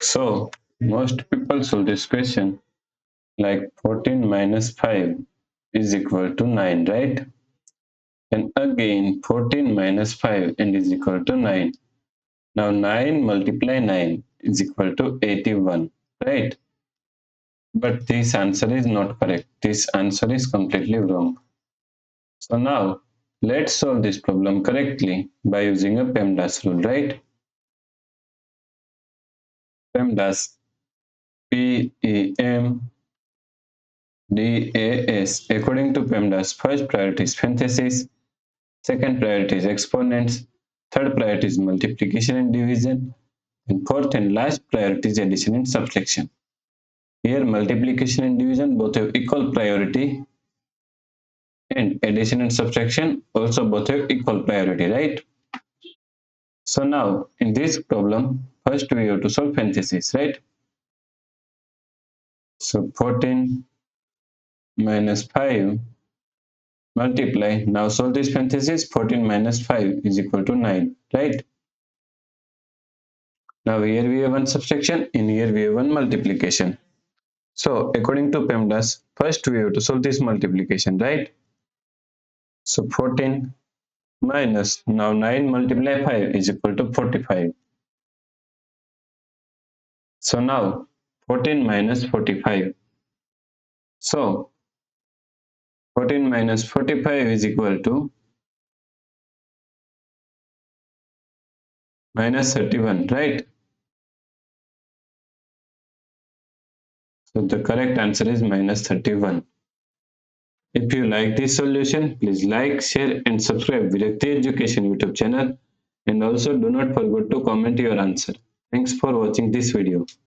So most people solve this question like 14 minus 5 is equal to 9, right? And again 14 minus 5 and is equal to 9. Now 9 multiply 9 is equal to 81, right? But this answer is not correct. This answer is completely wrong. So now let's solve this problem correctly by using a PEMDAS rule, right? PEMDAS, PEMDAS. According to PEMDAS, first priority is parenthesis, second priority is exponents, third priority is multiplication and division, and fourth and last priority is addition and subtraction. Here multiplication and division both have equal priority, and addition and subtraction also both have equal priority, right? So now in this problem, first we have to solve parenthesis, right? So 14 minus 5 multiply. Now solve this parenthesis. 14 minus 5 is equal to 9, right? Now here we have one subtraction, in here we have one multiplication. So according to PEMDAS, first we have to solve this multiplication, right? So 14 minus, now 9 multiply 5 is equal to 45. So now 14 minus 45. So 14 minus 45 is equal to minus 31, right? So the correct answer is minus 31. If you like this solution, please like, share and subscribe Virakti Education YouTube channel, and also do not forget to comment your answer. Thanks for watching this video.